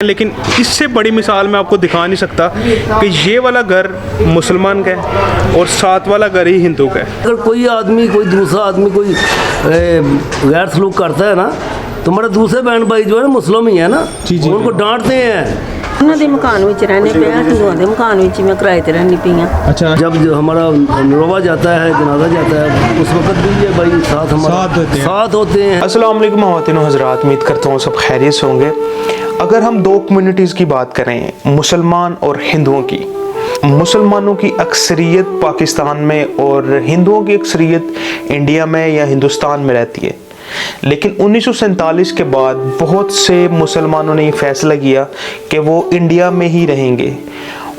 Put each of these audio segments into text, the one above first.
लेकिन इससे बड़ी मिसाल मैं आपको दिखा नहीं सकता कि ये वाला घर मुसलमान का है और साथ वाला घर ही हिंदू का है। अगर कोई आदमी कोई दूसरा आदमी कोई गैर सलूक करता है ना तो हमारे दूसरे बहन भाई जो है ना मुस्लिम ही है ना, उनको डांटते हैं। ਉਹਨਾਂ ਦੇ मकान ਵਿੱਚ रहने पे हिंदुओं के मकान ਵਿੱਚ मैं किराए ਤੇ रहनी पई हां। अच्छा, जब जो हमारा नरोवा जाता है, जनाजा जाता है, उस वक्त भी ये भाई साथ हमारे साथ होते हैं। अस्सलाम वालेकुम ख़वातीन व हज़रात, उम्मीद करता हूँ सब खैरियत से होंगे। अगर हम दो कम्युनिटीज़ की बात करें, मुसलमान और हिंदुओं की, मुसलमानों की अक्सरियत पाकिस्तान में और हिंदुओं की अक्सरियत इंडिया में या हिंदुस्तान में रहती है। लेकिन 1947 के बाद बहुत से मुसलमानों ने ये फैसला किया कि वो इंडिया में ही रहेंगे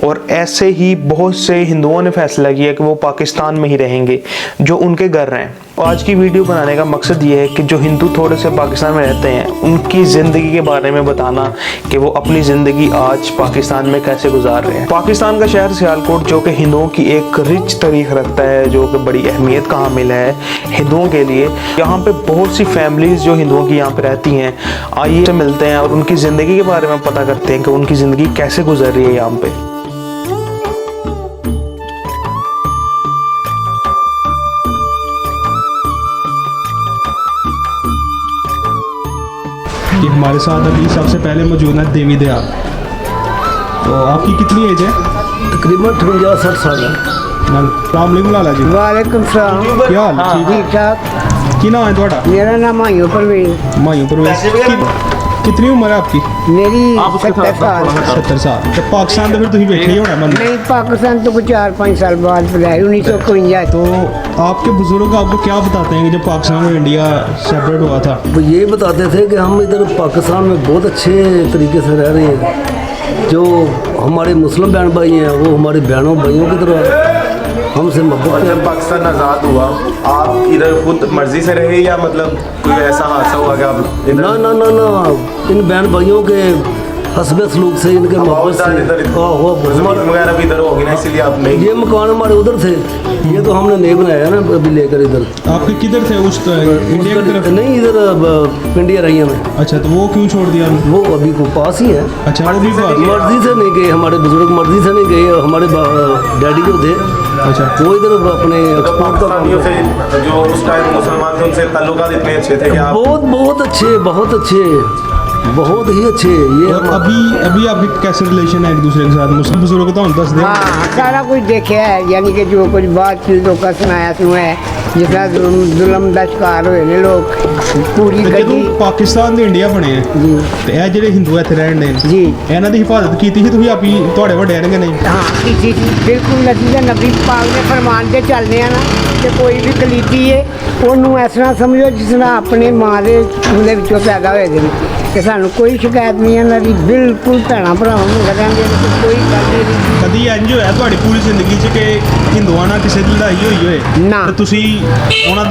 और ऐसे ही बहुत से हिंदुओं ने फैसला किया कि वो पाकिस्तान में ही रहेंगे जो उनके घर हैं। आज की वीडियो बनाने का मकसद ये है कि जो हिंदू थोड़े से पाकिस्तान में रहते हैं उनकी ज़िंदगी के बारे में बताना कि वो अपनी ज़िंदगी आज पाकिस्तान में कैसे गुजार रहे हैं। पाकिस्तान का शहर सियालकोट जो कि हिंदुओं की एक रिच तारीख रखता है, जो कि बड़ी अहमियत का हामिल है हिंदुओं के लिए। यहाँ पे बहुत सी फैमिलीज़ जो हिंदुओं की यहाँ पे रहती हैं, आइए से मिलते हैं और उनकी ज़िंदगी के बारे में पता करते हैं कि उनकी ज़िंदगी कैसे गुजर रही है यहाँ पे। कि हमारे साथ अभी सबसे पहले मौजूद है देवी दयाल। तो आपकी कितनी एज है? तकरीबन 58-60 साल है। सलाम लाला जी। वालेकुम सलाम। क्या हाल? ठीक ठाक। की नाम है थोड़ा? मेरा नाम मायूं परवेज। मायूं परवेज। कितनी उम्र है आपकी? मेरी 70 साल। 70 साल। तो पाकिस्तान तो फिर तुम बैठे ही होना मन। नहीं, पाकिस्तान तो कुछ 4-5 साल बाद बुलाया 1951। तो आपके बुजुर्ग आपको क्या बताते हैं कि जब पाकिस्तान और इंडिया सेपरेट हुआ था? वो ये बताते थे कि हम इधर पाकिस्तान में बहुत अच्छे तरीके से रह रहे हैं। जो हमारे मुस्लिम बहन भाई हैं वो हमारे बहनों भाइयों की तरह हमसे मोहब्बत। जब पाकिस्तान आज़ाद हुआ आप इधर खुद मर्जी से रहे या मतलब कोई ऐसा हादसा हुआ कि आप इधर? ना ना ना ना, इन बहन भाइयों के हस्बे सलूक से, इनके मोहब्बत से वगैरह भी इधर होगी ना, इसलिए आप नहीं। ये मकान हमारे उधर थे, ये तो हमने नहीं बनाया है ना अभी लेकर इधर। आपके किधर थे उस इंडिया की तरफ? नहीं, इधर पिंडिया रही में। अच्छा, तो वो क्यों छोड़ दिया? वो अभी को पास ही है। अच्छा, वो भी पास? मर्जी से नहीं गए, हमारे बुजुर्ग मर्जी से नहीं गए। हमारे डैडी जो थे, अच्छा, वो इधर अपने एक्सपोर्ट का पाकिस्तानियों से जो उस टाइम मुसलमान थे उनसे ताल्लुकात इतने अच्छे थे कि आप बहुत अच्छे, बहुत अच्छे, बहुत ही अच्छे। ये और अभी आपके कैसे रिलेशन है एक दूसरे के साथ? मुस्लिम बुजुर्ग तो दस दे। हाँ, सारा कुछ देखे है, यानी कि जो कुछ बात चीज़ों का सुनाया है, जितना जुल्म का शिकार हुए लोग पूरी गली। पाकिस्तान ਦੇ ਇੰਡੀਆ ਬਣੇ ਆ जी ਤੇ ਇਹ ਜਿਹੜੇ ਹਿੰਦੂ ਇੱਥੇ ਰਹਿਣ ਨੇ जी ਇਹਨਾਂ ਦੀ ਹਿਫਾਜ਼ਤ ਕੀਤੀ ਸੀ ਤੁਸੀਂ ਆਪੀ ਤੁਹਾਡੇ ਵੱਡਿਆਂ ਨੇ ਕਿ ਨਹੀਂ? हाँ, किसी बिल्कुल नतीजा नबी पाक ने फरमान के चलने ना कि कोई भी कलीती है ਉਹਨੂੰ ਇਸ ਤਰ੍ਹਾਂ ਸਮਝੋ ਜਿਸ ਤਰ੍ਹਾਂ ਆਪਣੇ ਮਾਂ ਦੇ ਉਹਦੇ ਵਿੱਚੋਂ ਪੈਦਾ ਹੋਏ ਦੇ ਨੇ ਕਿ ਸਾਨੂੰ ਕੋਈ ਸ਼ਿਕਾਇਤ ਨਹੀਂ ਇਹਨਾਂ ਦੀ। ਬਿਲਕੁਲ ਭੈਣਾਂ ਭਰਾਵਾਂ ਨੂੰ ਲੱਗਾਂਗੇ ਕੋਈ ਗੱਲ ਨਹੀਂ। ਕਦੀ ਇੰਜ ਹੋਇਆ ਤੁਹਾਡੀ ਪੂਰੀ ਜ਼ਿੰਦਗੀ 'ਚ ਕਿ ਹਿੰਦੂਆਂ ਨਾਲ ਕਿਸੇ ਦੀ ਲੜਾਈ ਹੋਈ ਹੋਏ ਨਾ। ਤੇ ਤੁਸੀਂ ਉਹਨਾਂ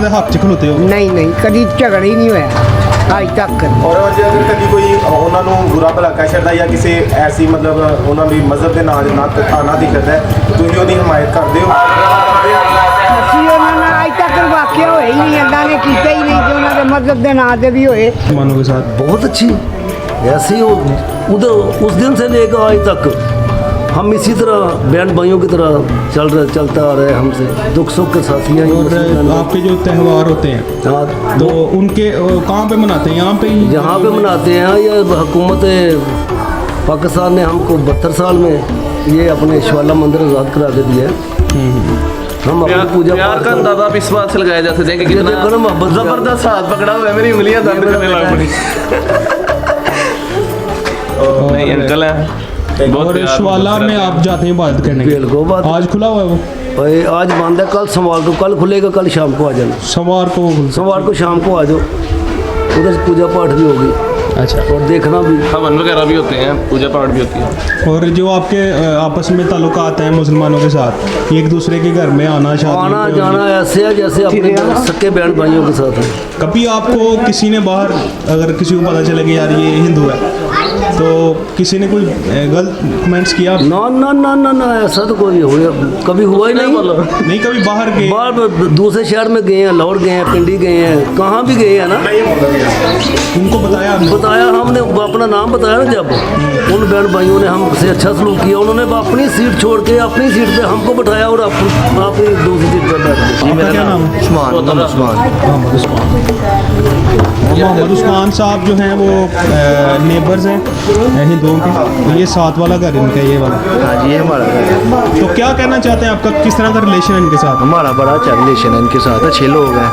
ਦੇ ਹੱਕ 'ਚ ਖਲੋਤੇ ਹੋ? ਨਹੀਂ ਨਹੀਂ, ਕਦੀ ਝਗੜਾ ਹੀ ਨਹੀਂ ਹੋਇਆ ਅੱਜ ਤੱਕ। ਔਰ ਜੇ ਅਗਰ ਕਦੀ ਕੋਈ ਉਹਨਾਂ ਨੂੰ ਬੁਰਾ ਭਲਾ ਕਹਿ ਛੱਡਦਾ ਜਾਂ ਕਿਸੇ ਐਸੀ ਮਤਲਬ ਉਹਨਾਂ ਦੀ ਮਜ਼ਹਬ ਦੇ ਨਾਲ ਨਾ ਖਾਣਾ ਦਿਖਦਾ ਹੈ, ਤੁਸੀਂ ਉਹਦੀ ਹਮਾਇਤ ਕਰਦੇ ਹੋ? ਅਸੀਂ ਉਹਨਾਂ ਨਾਲ ਅੱਜ ਤੱਕ ਵਾਕਿਆ ਹੋਇਆ ਹੀ ਨਹੀਂ, ਅੱਲਾ ਨੇ ਕੀਤਾ ਹੀ ਨਹੀਂ ਕਿ ਉਹਨਾਂ ਦੇ ਮਜ਼ਹਬ ਦੇ ਨਾਂ ਤੇ भी ਹੋਏ। मुसलमानों के साथ बहुत अच्छी ऐसी उधर उस दिन से लेकर आज तक हम इसी तरह बहन भाइयों की तरह चलता आ रहे हमसे, दुख सुख के साथी हैं। और आपके जो त्यौहार होते हैं हाँ, तो उनके कहाँ पे मनाते हैं? यहाँ पे ही? यहाँ पे मनाते हैं। ये हुकूमत पाकिस्तान ने हमको 72 साल में ये अपने शिवाला मंदिर आज़ाद करा के दिया है। हम अपनी पूजा प्यार का अंदाजा आप इस बात से लगाया जा सकते हैं कि ये कितना देखो ना, मोहब्बत जबरदस्त हाथ पकड़ा हुआ है, मेरी उंगलियां दर्द करने लग पड़ी। नहीं अंकल है और शिवाला में आप जाते हैं इबादत करने के? बिल्कुल बात। आज खुला हुआ है वो? भाई आज बंद है, कल सोमवार को, कल खुलेगा, कल शाम को आ जाना। सोमवार को शाम को आ जाओ, उधर पूजा पाठ भी होगी। अच्छा, और देखना भी, हवन वगैरह भी होते हैं, पूजा पाठ भी होती है। और जो आपके आपस में ताल्लुकात हैं मुसलमानों के साथ, एक दूसरे के घर में आना आना जाना ऐसे है जैसे अपने सक्के बहन भाइयों के साथ है। कभी आपको किसी ने बाहर अगर किसी को पता चले कि यार ये हिंदू है तो किसी ने कोई गलत कमेंट्स किया? ना ना ना ना ना, ऐसा तो कोई हुआ कभी हुआ ही नहीं। नहीं, कभी बाहर गए? बाहर दूसरे शहर में गए हैं, लाहौर गए हैं, पिंडी गए हैं, कहाँ भी गए हैं ना। उनको बताया आपने? बताया हमने, अपना नाम बताया ना। जब उन बहन भाइयों ने हमसे अच्छा सलूक किया, उन्होंने अपनी सीट छोड़ के अपनी सीट पे हमको बैठाया और अपनी दूसरी सीट पर बैठ गए। आपका क्या नाम है? मोहम्मद उस्मान साहब जो हैं वो नेबर्स हैं हिंदुओं के। ये साथ वाला घर इनका, ये वाला। हाँ जी, ये हमारा घर है। तो क्या कहना चाहते हैं, आपका किस तरह का रिलेशन है इनके साथ? हमारा बड़ा अच्छा रिलेशन है इनके साथ, अच्छे लोग हैं।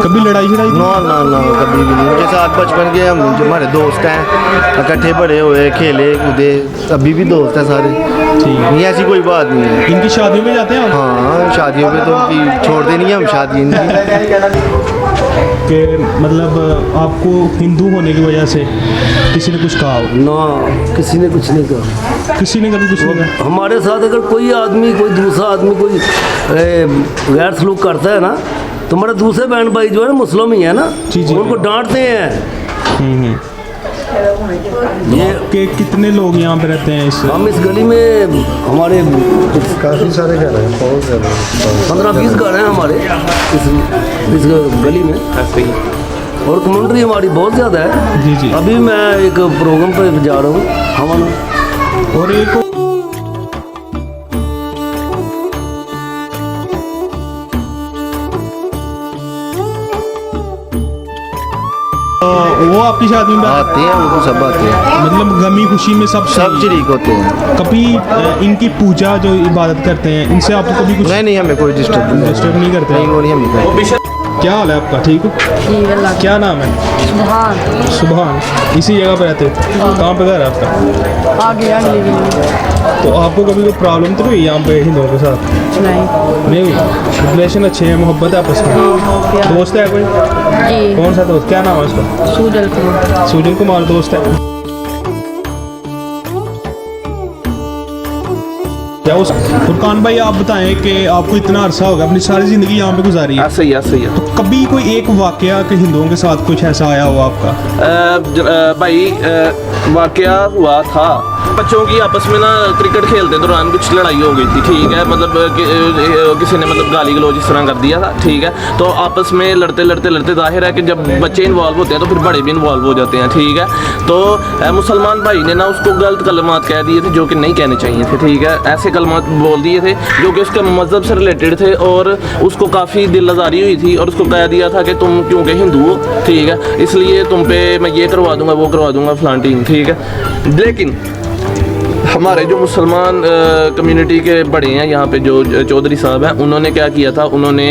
कभी लड़ाई शड़ाई? ना ना ना, कभी भी नहीं। उनके साथ बचपन के हम जो हमारे दोस्त हैं, इकट्ठे बड़े हुए, खेले कूदे, अभी भी दोस्त हैं सारे। ठीक है। नहीं, ऐसी कोई बात नहीं है। इनकी शादियों में जाते हैं आप? हाँ, शादियों में तो उनकी छोड़ते नहीं हम शादी इनकी। कि मतलब आपको हिंदू होने की वजह से किसी ने कुछ कहा हो? ना, किसी ने कुछ नहीं कहा। किसी ने कभी कुछ नहीं कहा? हमारे साथ अगर कोई आदमी, कोई दूसरा आदमी कोई गैर सलूक करता है ना, तो हमारे दूसरे बहन भाई जो है ना, मुस्लिम ही है ना, जी, जी। उनको डांटते हैं। ये कि कितने लोग यहाँ पे रहते हैं इस? हम इस गली में, हमारे काफ़ी सारे घर हैं, बहुत ज़्यादा। 15-20 घर हैं हमारे इस गली में। और कम्युनिटी हमारी बहुत ज़्यादा है। जी जी। अभी मैं एक प्रोग्राम पे जा रहा हूँ हवन। और एक वो आपकी शादी में आते हैं, वो तो सब आते हैं, मतलब गमी खुशी में सब सब शरीक होते हैं। कभी इनकी पूजा जो इबादत करते हैं, इनसे आपको कभी कुछ नहीं नहीं, हमें कोई डिस्टर्ब नहीं। डिस्टर्ब नहीं करते? नहीं, वो नहीं हमें करते। क्या हाल है आपका? ठीक हो? क्या नाम है? सुभान। इसी जगह पे रहते हो? कहाँ पे घर है आपका? आगे अगली तो आपको कभी कोई प्रॉब्लम तो नहीं हुई यहाँ पे हिंदुओं के साथ? नहीं हुई? रिलेशन अच्छे हैं, मोहब्बत है आपस में? दोस्त है कोई? जी। कौन सा दोस्त? क्या नाम है उसका? सूजल कुमार। सूजन कुमार दोस्त है क्या? उस फुरकान भाई, आप बताएं कि आपको इतना अरसा होगा, अपनी सारी ज़िंदगी यहाँ पे गुजारी है, सही है, सही है। तो कभी कोई एक वाकया कि हिंदुओं के साथ कुछ ऐसा आया हो आपका? भाई वाकया हुआ था, बच्चों की आपस में ना क्रिकेट खेलते दौरान कुछ लड़ाई हो गई थी। ठीक है, मतलब किसी ने मतलब गाली गलौज इस तरह कर दिया था। ठीक है, तो आपस में लड़ते लड़ते लड़ते जाहिर है कि जब बच्चे इन्वॉल्व होते हैं तो फिर बड़े भी इन्वॉल्व हो जाते हैं। ठीक है, तो मुसलमान भाई ने ना उसको गलत कलमात कह दिए थे जो कि नहीं कहने चाहिए थे। ठीक है, ऐसे कलमात बोल दिए थे जो कि उसके मज़हब से रिलेटेड थे और उसको काफ़ी दिल आज़ारी हुई थी और उसको कह दिया था कि तुम क्योंकि हिंदू हो, ठीक है, इसलिए तुम पे मैं ये करवा दूंगा, वो करवा दूंगा, फलांटिंग। ठीक है, लेकिन हमारे जो मुसलमान कम्युनिटी के बड़े हैं यहाँ पे, जो चौधरी साहब हैं, उन्होंने क्या किया था, उन्होंने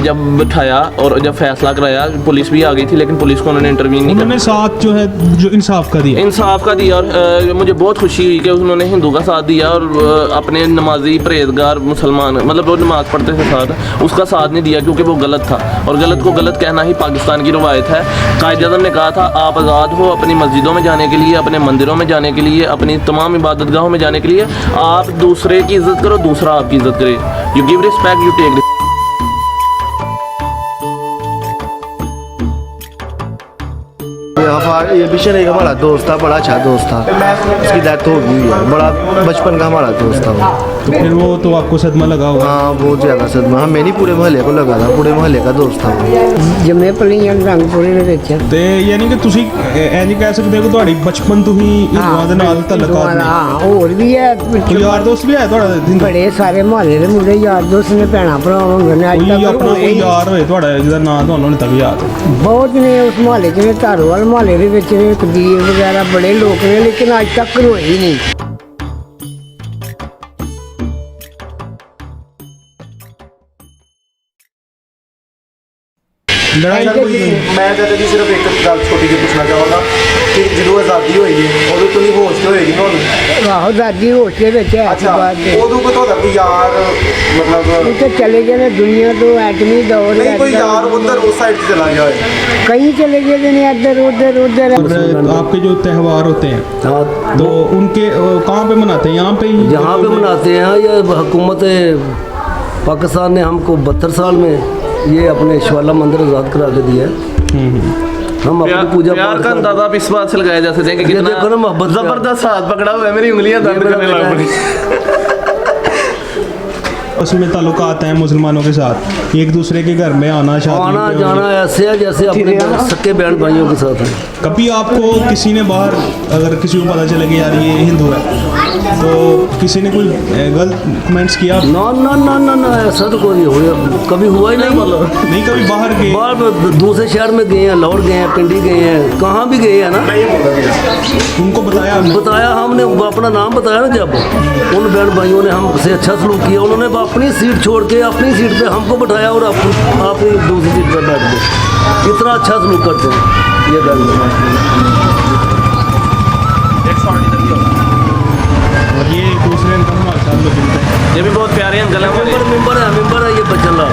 जब बिठाया और जब फैसला कराया, पुलिस भी आ गई थी लेकिन पुलिस को उन्होंने इंटरवीन नहीं उन्होंने साथ जो है जो इंसाफ का दिया, इंसाफ का दिया। और मुझे बहुत खुशी हुई कि उन्होंने हिंदू का साथ दिया और अपने नमाजी परहेजगार मुसलमान, मतलब वो नमाज़ पढ़ते थे साथ, उसका साथ नहीं दिया क्योंकि वो गलत था और गलत को गलत कहना ही पाकिस्तान की रवायत है। कायद-ए-आज़म ने कहा था आप आज़ाद हो अपनी मस्जिदों में जाने के लिए, अपने मंदिरों में जाने के लिए, अपनी तमाम इबादतगाहों में जाने के लिए। आप दूसरे की इज्जत करो, दूसरा आपकी इज्जत करे। You give respect, you take. ये बिशन एक हमारा दोस्त था, बड़ा अच्छा दोस्त था, उसकी डेथ हो गई है, बड़ा बचपन का हमारा दोस्त था वो। तो फिर वो तो आपको सदमा लगा होगा? हाँ, बहुत ज़्यादा सदमा हमें नहीं, पूरे मोहल्ले को लगा था, पूरे मोहल्ले का दोस्त था वो। ਜੰਮੇ ਪਲੀਆਂ ਰੰਗਪੁਰੇ ਦੇ ਵਿੱਚ ਤੇ ਯਾਨੀ ਕਿ ਤੁਸੀਂ ਇਹ ਨਹੀਂ ਕਹਿ ਸਕਦੇ ਕਿ ਤੁਹਾਡੀ ਬਚਪਨ ਤੋਂ ਹੀ ਹਿੰਦੂਆਂ ਦੇ ਨਾਲ ਤਲਕਾਤ ਨੇ? ਹਾਂ, ਹੋਰ ਵੀ ਹੈ ਕੋਈ ਯਾਰ ਦੋਸਤ ਵੀ ਹੈ ਤੁਹਾਡਾ ਹਿੰਦੂ? ਬੜੇ ਸਾਰੇ ਮੁਹੱਲੇ ਦੇ ਮੁੰਡੇ ਯਾਰ ਦੋਸਤ ਨੇ, ਭੈਣਾਂ ਭਰਾ ਹੁੰਦੇ ਨੇ। ਅੱਜ ਕੋਈ ਤੱਕ ਆਪਣਾ ਕੋਈ ਯਾਰ ਹੋਏ ਤੁਹਾਡਾ ਜਿਹਦਾ ਨਾਂ ਤੁਹਾਨੂੰ ਨਹੀਂ ਤੱਕ ਯਾਦ? ਬਹੁਤ ਨੇ ਉਸ ਮੁਹੱਲੇ 'ਚ ਨੇ, ਧਾਰੋਵਾਲ ਮੁਹੱਲੇ ਦੇ ਵਿੱਚ ਨੇ, ਕਬੀਰ ਵਗੈਰਾ ਬੜੇ ਲੋਕ ਨੇ, ਲੇਕਿਨ ਅੱਜ ਤੱਕ ਹੋਏ ਹੀ ਨਹੀਂ। ਲੜਾਈ ਕੋਈ ਨਹੀਂ? ਮੈਂ ਤਾਂ ਜੀ ਸਿਰਫ ਇੱਕ ਗੱਲ ਛੋਟੀ ਜਿਹੀ ਪੁੱਛਣਾ ਚਾਹਾਂਗਾ ਕਿ ਜਦੋਂ ਆਜ਼ਾਦੀ ਹੋਈ ਹੈ ਉਦੋਂ ਤੁਸੀਂ ਹੋਸ਼ ਤੇ ਹੋਏਗੀ ਨਾ ਉਦੋਂ? ਆਹੋ, ਦਾਦੀ ਹੋਸ਼ ਦੇ ਵਿੱਚ ਹੈ। ਅੱਛਾ, ਬਾਅਦ ਦੇ ਉਦੋਂ ਕੋਈ ਤੁਹਾਡਾ ਕੋਈ ਯਾਰ ਮਤਲਬ ਉਹ ਤਾਂ ਚਲੇ ਗਏ ਨੇ ਦੁਨੀਆ ਤੋਂ, ਐਟਮੀ ਦੌਰ ਨਹੀਂ, ਕੋਈ ਯਾਰ ਉਧਰ ਉਸ ਸਾਈਡ 'ਤੇ ਚਲਾ ਗਿਆ ਹੋਏ? कहीं चले गए ने, इधर उधर उधर। और आपके जो त्यौहार होते हैं हाँ, तो उनके कहाँ पे मनाते हैं? यहाँ पे ही? जहाँ पे मनाते हैं, ये हुकूमत पाकिस्तान ने हमको 72 साल में ये अपने शिवाला मंदिर आज़ाद करा के दिया है। हम अपनी पूजा प्यार पाठ का करते अंदाजा आप इस बात से लगाया जा सकते हैं कि ये कितना देखो ना मोहब्बत का। जबरदस्त हाथ पकड़ा हुआ है, मेरी उंगलियां दर्द ये करने मेरा लग बेटा पड़ी। उसमें ताल्लुकात हैं मुसलमानों के साथ, एक दूसरे के घर में आना, शादी आना पे जाना ऐसे है जैसे अपने सक्के बहन भाइयों के साथ है। कभी आपको किसी ने बाहर, अगर किसी को पता चले कि यार ये हिंदू है, तो किसी ने कोई गलत कमेंट्स किया? ना ना ना ना ना ऐसा तो कोई हुआ, कभी हुआ ही नहीं। नहीं, कभी बाहर गए? बाहर दूसरे शहर में गए हैं, लाहौर गए हैं, पिंडी गए हैं, कहाँ भी गए हैं ना। उनको बताया हमने? बताया हमने, अपना नाम बताया ना। जब उन बहन भाइयों ने हमसे अच्छा सलूक किया, उन्होंने अपनी सीट छोड़ के अपनी सीट पे हमको बैठाया और आप दूसरी सीट पर बैठ गए। इतना अच्छा सलूक करते हैं ये बहन भाई। और ये दूसरे अंकल हमारे साथ लोग मिलते हैं, ये भी बहुत प्यारे अंकल हैं हमारे। मेंबर है ये बचला,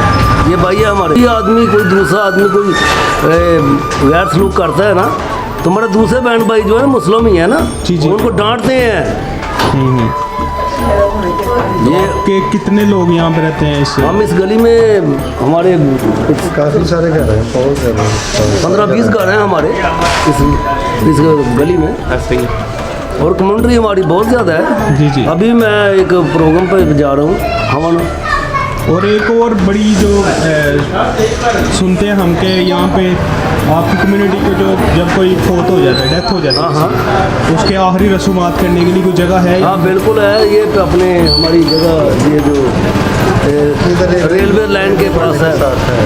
ये भाई है हमारे। ये आदमी कोई दूसरा आदमी कोई गैर सलूक करता है ना, तो हमारे दूसरे बहन भाई जो है मुस्लिम ही है ना, जी। उनको डांटते हैं। ये कि कितने लोग यहाँ पे रहते हैं इससे? हम इस गली में हमारे काफ़ी सारे घर हैं, बहुत सारे 15-20 घर हैं हमारे इस गली में, ऐसे ही और कम्युनिटी हमारी बहुत ज़्यादा है। जी जी। अभी मैं एक प्रोग्राम पे जा रहा हूँ हवन। और एक और बड़ी जो सुनते हैं हम के यहाँ पे आपकी कम्युनिटी को जो जब कोई फोत हो जाता है, डेथ हो जाती है, तो उसके आखिरी रसूमात करने के लिए कोई जगह है? हाँ बिल्कुल है, ये अपने हमारी जगह ये जो रेलवे लाइन के पास है,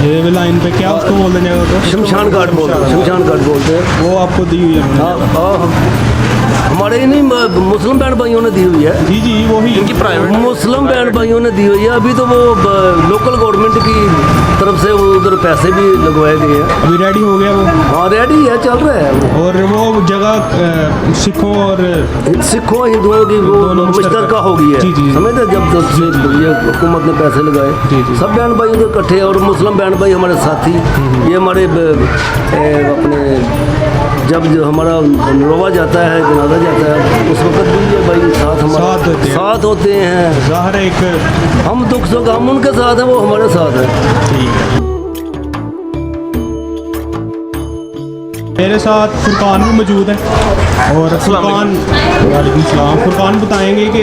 रेलवे लाइन पे क्या उसको बोलते हैं जगह को? शमशान घाट बोलते हैं, शमशान घाट बोलते हैं। वो आपको दी हुई है? हाँ, हमारे नहीं मुस्लिम बहन भाइयों ने दी हुई है। जी जी, वही इनकी प्राइवेट मुस्लिम बहन भाइयों ने दी हुई है। अभी तो वो लोकल गवर्नमेंट की तरफ से वो उधर पैसे भी लगवाए गए हैं। अभी रेडी हो गया वो? हाँ रेडी है, चल रहा है। और वो जगह सिखों और सिखों हिंदुओं की वो दोनों मुश्तरका हो गई है। जी, जी। समझते जब से ये हुकूमत ने पैसे लगाए, जी, जी। सब बहन भाई उधर इकट्ठे, और मुस्लिम बहन भाई हमारे साथी, ये हमारे अपने जब जो हमारा रोवा जाता है, जनाजा जाता है, उस वक्त भी ये भाई साथ होते हैं। ज़ाहिर है एक हम दुख सुख हम उनके साथ हैं, वो हमारे साथ हैं। ठीक है। मेरे साथ फुरकान भी मौजूद है, और फुरकान, वालेकुम सलाम। फुरकान बताएंगे कि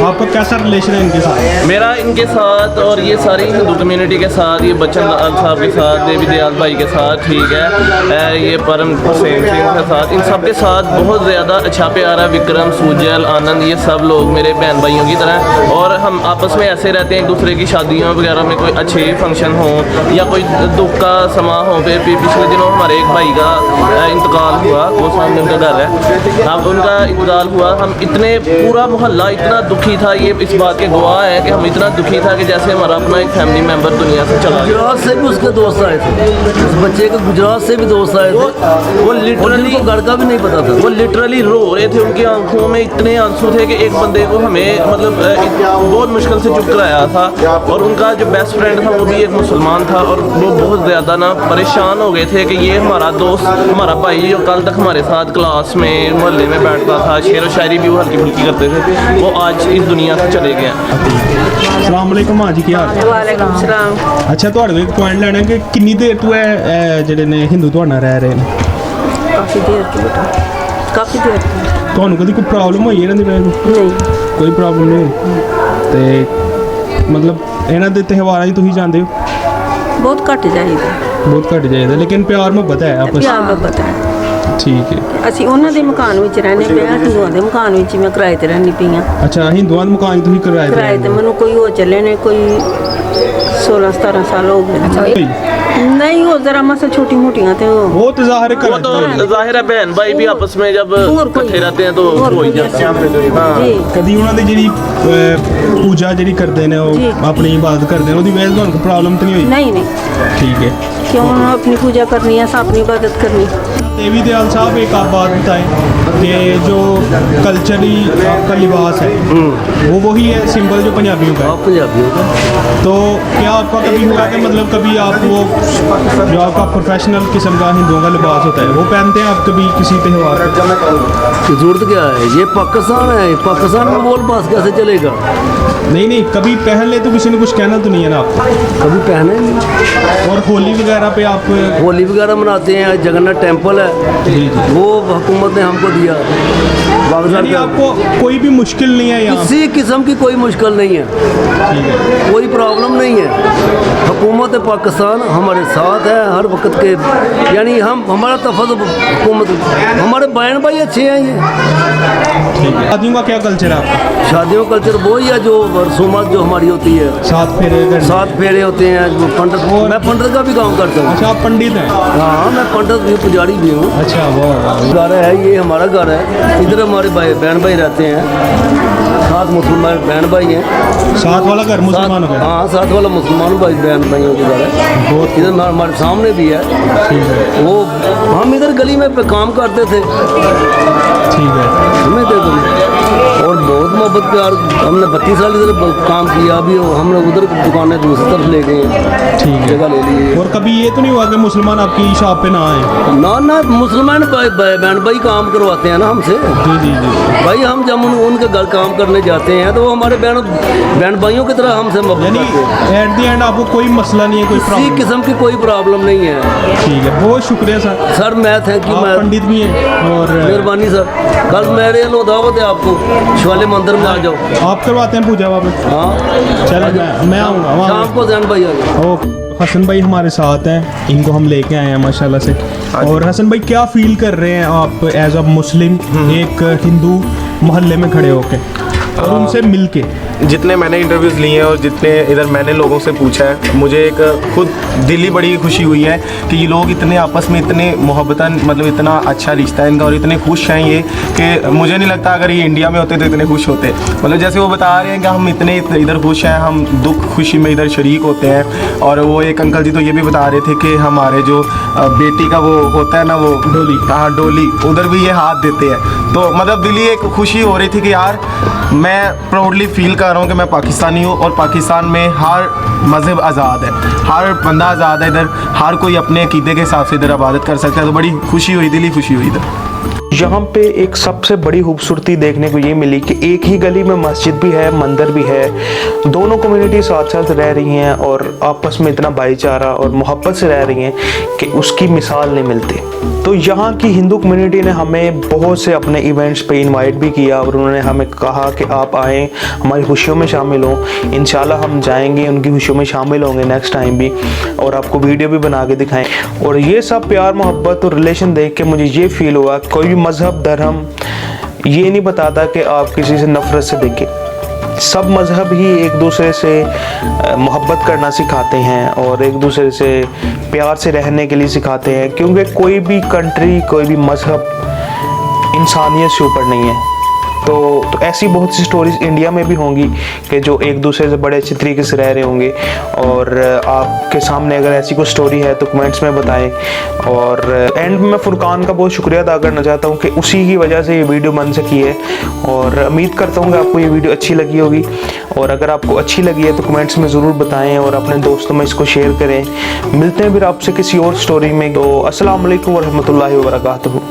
आपका कैसा रिलेशन है इनके साथ? मेरा इनके साथ और ये सारी हिंदू कम्युनिटी के साथ, ये बच्चन लाल साहब के साथ, देवी दयाल भाई के साथ, ठीक है, ये परम हुसैन सिंह के साथ, इन सब के साथ बहुत ज़्यादा अच्छा प्यार है। विक्रम, सूजल, आनंद, ये सब लोग मेरे बहन भाइयों की तरह हैं, और हम आपस में ऐसे रहते हैं। एक दूसरे की शादियों वगैरह में कोई अच्छे फंक्शन हो या कोई दुख का समा हो, फिर पिछले दिनों हमारे एक भाई का इंतकाल हुआ, वो सामने उनका घर है, अब उनका इंतकाल हुआ। हम इतने, पूरा मोहल्ला इतना दुखी था, ये इस बात के गवाह है कि हम इतना दुखी था कि जैसे हमारा अपना एक फैमिली मेम्बर दुनिया से चला गया। गुजरात से भी उसके दोस्त आए थे, उस बच्चे के गुजरात से भी दोस्त आए थे, वो लिटरली को घर का भी नहीं पता था। वो लिटरली रो रहे थे, उनकी आंखों में इतने आंसू थे कि एक बंदे को हमें मतलब बहुत मुश्किल से चुप कराया था। और उनका जो बेस्ट फ्रेंड था वो भी एक मुसलमान था, और वो बहुत ज़्यादा ना परेशान हो गए थे कि ये हमारा दोस्त, हमारा भाई जो कल तक हमारे साथ क्लास में मोहल्ले में बैठता था, शेर व शायरी भी वो हल्की फुल्की करते थे, वो आज इस दुनिया से चले गए हैं। अस्सलाम वालेकुम। हाँ जी, क्या हाल है? वालेकुम सलाम। अच्छा, ਤੁਹਾਡੇ ਇੱਕ ਪੁਆਇੰਟ ਲੈਣਾ ਕਿ ਕਿੰਨੀ ਦੇਰ ਤੋਂ ਇਹ ਜਿਹੜੇ ਨੇ ਹਿੰਦੂ ਤੁਹਾਡੇ ਨਾਲ ਰਹਿ ਰਹੇ ਨੇ? काफ़ी देर की बेटा, काफ़ी देर की। ਤੁਹਾਨੂੰ ਕਦੀ ਕੋਈ ਪ੍ਰੋਬਲਮ ਹੋਈ ਇਹਨਾਂ ਦੀ ਵਜ੍ਹਾ ਨਾਲ? नहीं, ਕੋਈ ਪ੍ਰੋਬਲਮ ਨਹੀਂ ਹੋਈ? ਤੇ ਮਤਲਬ ਇਹਨਾਂ ਦੇ ਤਿਉਹਾਰਾਂ 'ਚ ਤੁਸੀਂ ਜਾਂਦੇ ਹੋ? बहुत घट जाएगा, ਬਹੁਤ ਘੱਟ ਜਾਈਦਾ, ਲੇਕਿਨ ਪਿਆਰ ਮੁਹੱਬਤ ਹੈ ਆਪਸ प्यार मोहब्बत है। ਠੀਕ ਹੈ। ਅਸੀਂ ਉਹਨਾਂ ਦੇ ਮਕਾਨ ਵਿੱਚ ਰਹਿੰਦੇ ਪਏ ਹਾਂ, ਹਿੰਦੂਆਂ ਦੇ ਮਕਾਨ ਵਿੱਚ ਹੀ ਮੈਂ ਕਿਰਾਏ ਤੇ ਰਹਿੰਦੀ ਪਈ ਹਾਂ। ਅੱਛਾ, ਹਿੰਦੂਆਂ ਦੇ ਮਕਾਨ 'ਚ ਤੁਸੀਂ ਕਿਰਾਏ ਤੇ ਕਿਰਾਏ ਰਹਿੰਦੇ ਤੇ ਹੋ? ਮੈਨੂੰ ਕੋਈ ਹੋ ਚੱਲੇ ਨੇ, ਕੋਈ 16-17 ਸਾਲ ਹੋ ਗਏ। नहीं वो जरा मसा छोटी मोटियाँ थे वो। वो तो ज़ाहिर वो तो ज़ाहिर है बहन भाई भी आपस में जब इकट्ठे रहते हैं तो हो ही जाते हैं। जी ਕਦੀ ਉਹਨਾਂ ਦੀ ਜਿਹੜੀ ਪੂਜਾ ਜਿਹੜੀ ਕਰਦੇ ਨੇ ਜੀ। ਉਹ ਆਪਣੀ ਇਬਾਦਤ ਕਰਦੇ ਨੇ, ਉਹਦੀ ਵਜ੍ਹਾ ਤੋਂ ਤੁਹਾਨੂੰ ਪ੍ਰੋਬਲਮ ਤਾਂ ਨਹੀਂ ਹੋਈ? नहीं नहीं, ठीक है। क्यों अपनी पूजा करनी है, अपनी इबादत करनी। देवी दयाल साहब, एक आप बात बताएं कि जो कल्चरली आपका लिबास है वो वही है सिंपल जो पंजाबियों का है, आप पंजाबियों का तो क्या आपका कभी हुआ कि मतलब कभी आप वो जो आपका प्रोफेशनल किस्म का हिंदुओं का लिबास होता है वो पहनते हैं आप कभी किसी त्यौहार पर? जरूरत क्या है? ये पाकिस्तान है, पाकिस्तान में वो लिबास कैसे चलेगा? नहीं कभी पहन ले तो किसी ने कुछ कहना तो नहीं है ना आपको? कभी पहने नहीं। और होली वगैरह पे आप होली वगैरह मनाते हैं, जगन्नाथ टेम्पल है वो हुकूमत ने हमको दिया। यानी आपको कोई भी मुश्किल नहीं है यहाँ? किसी किस्म की कोई मुश्किल नहीं है, ठीक है, कोई प्रॉब्लम नहीं है। हुकूमत पाकिस्तान हमारे साथ है हर वक्त के, यानी हम हमारा तफज़ हुकूमत, हमारे बहन भाई अच्छे हैं ये। ठीक है। शादियों का क्या कल्चर है आपका? शादियों का कल्चर वही है जो रसूमात जो हमारी होती है, 7 फेरे? 7 फेरे होते हैं। जो पंडित, मैं पंडित का भी काम करता हूँ। अच्छा, आप पंडित हैं? हाँ, मैं पंडित भी, पुजारी भी हूँ। अच्छा, वाह। घर है ये, हमारा घर है। इधर हमारे भाई बहन भाई रहते हैं, 7 मुसलमान बहन भाई हैं। 7 वाला घर मुसलमानों का? हाँ, 7 वाला मुसलमान भाई बहन भाइयों के घर है। बहुत इधर हमारे सामने भी है। ठीक है, वो हम इधर गली में पे काम करते थे, ठीक है। हमें दे दो। और बहुत मोहब्बत प्यार, हमने 32 साल इधर काम किया। अभी हमने उधर दुकानें दूसरी तरफ ले गए, ठीक है, जगह ले ली। और कभी ये तो नहीं हुआ कि मुसलमान आपकी शॉप पे ना आए? ना मुसलमान बहन भाई काम करवाते हैं ना हमसे। जी जी जी। भाई हम जब उनके घर काम करने जाते हैं तो वो हमारे बहन भाइयों की तरह हमसे मोहब्बत यानी करते हैं। एट द एंड आपको कोई मसला नहीं है, कोई किसी प्रॉब्लम? किस्म की कोई प्रॉब्लम नहीं है। ठीक है, बहुत शुक्रिया सर। सर मैं थैंक यू, आप मैं पंडित भी हैं और मेहरबानी सर। कल मेरे लो दावत है आपको, शिवालय मंदिर में आ जाओ। आप करवाते हैं पूजा वहाँ पे? हाँ, चलो मैं आऊँगा वहाँ। शाम को जैन भाई आ जाओ। ओके, हसन भाई हमारे साथ हैं, इनको हम लेके आए हैं माशाल्लाह से। और हसन भाई, क्या फील कर रहे हैं आप एज अ मुस्लिम एक हिंदू मोहल्ले में खड़े होके और उनसे मिलके? जितने मैंने इंटरव्यूज़ लिए हैं और जितने इधर मैंने लोगों से पूछा है, मुझे एक खुद दिली बड़ी खुशी हुई है कि ये लोग इतने आपस में इतने मोहब्बतन, मतलब इतना अच्छा रिश्ता है इनका और इतने खुश हैं ये कि मुझे नहीं लगता अगर ये इंडिया में होते तो इतने खुश होते। मतलब जैसे वो बता रहे हैं कि हम इतने इधर खुश हैं, हम दुख खुशी में इधर शरीक होते हैं। और वो एक अंकल जी तो ये भी बता रहे थे कि हमारे जो बेटी का वो होता है ना, वो डोली, हाँ डोली, उधर भी ये हाथ देते हैं। तो मतलब दिली एक खुशी हो रही थी कि यार मैं प्राउडली फील कर रहा हूँ कि मैं पाकिस्तानी हूँ और पाकिस्तान में हर मज़हब आज़ाद है, हर बंदा आज़ाद है। इधर हर कोई अपने अकीदे के हिसाब से इधर इबादत कर सकता है। तो बड़ी खुशी हुई, दिली खुशी हुई इधर। यहाँ पे एक सबसे बड़ी खूबसूरती देखने को ये मिली कि एक ही गली में मस्जिद भी है, मंदिर भी है, दोनों कम्युनिटी साथ साथ रह रही हैं और आपस में इतना भाईचारा और मोहब्बत से रह रही हैं कि उसकी मिसाल नहीं मिलती। तो यहाँ की हिंदू कम्युनिटी ने हमें बहुत से अपने इवेंट्स पे इनवाइट भी किया और उन्होंने हमें कहा कि आप आएँ, हमारी खुशियों में शामिल हों। इंशाल्लाह हम जाएंगे, उनकी खुशियों में शामिल होंगे नेक्स्ट टाइम भी, और आपको वीडियो भी बना के दिखाएं। और ये सब प्यार मोहब्बत और रिलेशन देख के मुझे ये फील हुआ कोई भी मज़हब धर्म ये नहीं बताता कि आप किसी से नफ़रत से देखें। सब मज़हब ही एक दूसरे से मोहब्बत करना सिखाते हैं और एक दूसरे से प्यार से रहने के लिए सिखाते हैं, क्योंकि कोई भी कंट्री, कोई भी मज़हब इंसानियत से ऊपर नहीं है। तो ऐसी बहुत सी स्टोरीज इंडिया में भी होंगी कि जो एक दूसरे से बड़े अच्छे तरीके से रह रहे होंगे। और आपके सामने अगर ऐसी कोई स्टोरी है तो कमेंट्स में बताएं। और एंड में मैं फुरकान का बहुत शुक्रिया अदा करना चाहता हूं कि उसी की वजह से ये वीडियो बन सकी है। और उम्मीद करता हूं कि आपको ये वीडियो अच्छी लगी होगी, और अगर आपको अच्छी लगी है तो कमेंट्स में ज़रूर बताएं और अपने दोस्तों में इसको शेयर करें। मिलते हैं फिर आपसे किसी और स्टोरी में। तो अस्सलाम वालेकुम व रहमतुल्लाहि व बरकातहू।